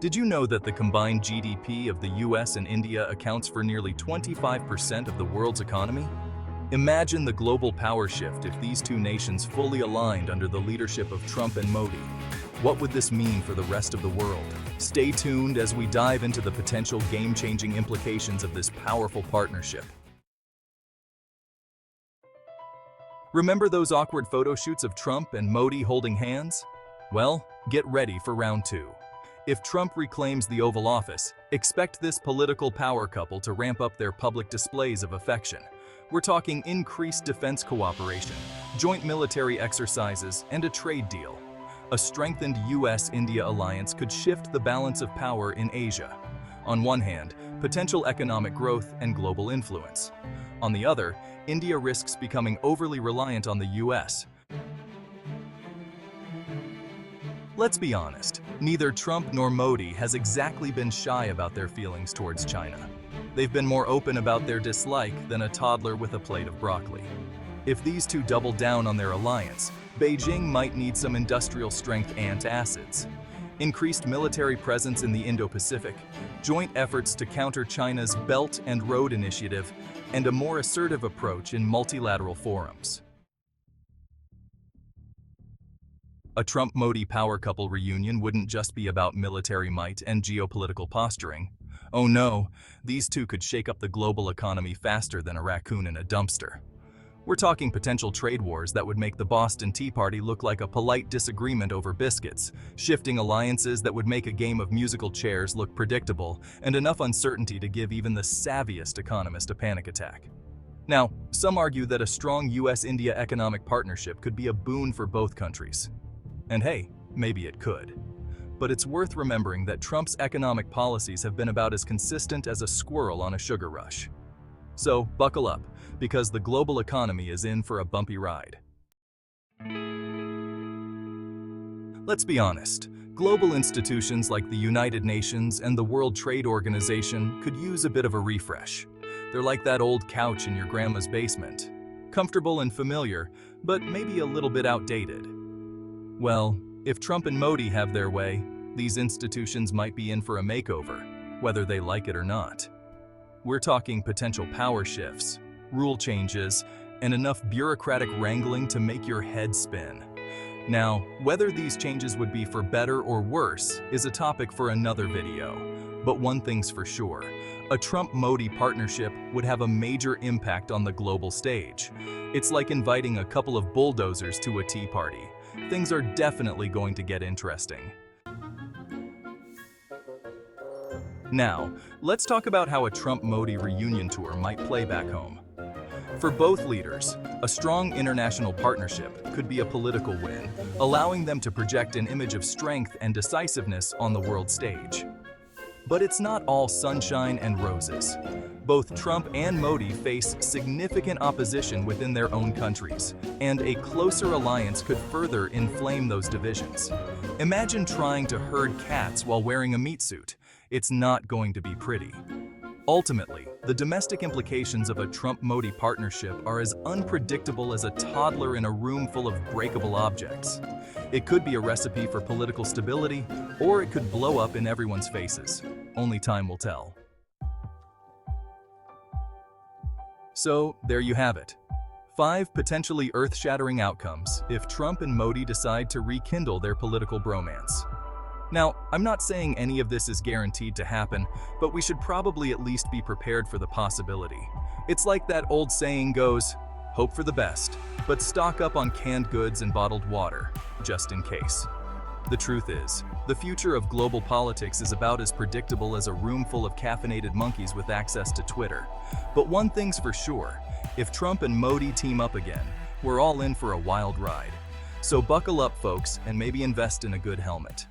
Did you know that the combined GDP of the US and India accounts for nearly 25% of the world's economy? Imagine the global power shift if these two nations fully aligned under the leadership of Trump and Modi. What would this mean for the rest of the world? Stay tuned as we dive into the potential game-changing implications of this powerful partnership. Remember those awkward photo shoots of Trump and Modi holding hands? Well, get ready for round two. If Trump reclaims the Oval Office, expect this political power couple to ramp up their public displays of affection. We're talking increased defense cooperation, joint military exercises, and a trade deal. A strengthened US-India alliance could shift the balance of power in Asia. On one hand, potential economic growth and global influence. On the other, India risks becoming overly reliant on the US. Let's be honest, neither Trump nor Modi has exactly been shy about their feelings towards China. They've been more open about their dislike than a toddler with a plate of broccoli. If these two double down on their alliance, Beijing might need some industrial-strength antacids. Increased military presence in the Indo-Pacific, joint efforts to counter China's Belt and Road Initiative, and a more assertive approach in multilateral forums. A Trump-Modi power couple reunion wouldn't just be about military might and geopolitical posturing. Oh no, these two could shake up the global economy faster than a raccoon in a dumpster. We're talking potential trade wars that would make the Boston Tea Party look like a polite disagreement over biscuits, shifting alliances that would make a game of musical chairs look predictable, and enough uncertainty to give even the savviest economist a panic attack. Now, some argue that a strong US-India economic partnership could be a boon for both countries. And hey, maybe it could. But it's worth remembering that Trump's economic policies have been about as consistent as a squirrel on a sugar rush. So buckle up, because the global economy is in for a bumpy ride. Let's be honest, global institutions like the United Nations and the World Trade Organization could use a bit of a refresh. They're like that old couch in your grandma's basement. Comfortable and familiar, but maybe a little bit outdated. Well, if Trump and Modi have their way, these institutions might be in for a makeover, whether they like it or not. We're talking potential power shifts, rule changes, and enough bureaucratic wrangling to make your head spin. Now, whether these changes would be for better or worse is a topic for another video. But one thing's for sure, a Trump-Modi partnership would have a major impact on the global stage. It's like inviting a couple of bulldozers to a tea party. Things are definitely going to get interesting. Now, let's talk about how a Trump-Modi reunion tour might play back home. For both leaders, a strong international partnership could be a political win, allowing them to project an image of strength and decisiveness on the world stage. But it's not all sunshine and roses. Both Trump and Modi face significant opposition within their own countries, and a closer alliance could further inflame those divisions. Imagine trying to herd cats while wearing a meat suit. It's not going to be pretty. Ultimately, the domestic implications of a Trump-Modi partnership are as unpredictable as a toddler in a room full of breakable objects. It could be a recipe for political stability, or it could blow up in everyone's faces. Only time will tell. So, there you have it. 5 potentially earth-shattering outcomes if Trump and Modi decide to rekindle their political bromance. Now, I'm not saying any of this is guaranteed to happen, but we should probably at least be prepared for the possibility. It's like that old saying goes, hope for the best, but stock up on canned goods and bottled water, just in case. The truth is, the future of global politics is about as predictable as a room full of caffeinated monkeys with access to Twitter. But one thing's for sure, if Trump and Modi team up again, we're all in for a wild ride. So buckle up, folks, and maybe invest in a good helmet.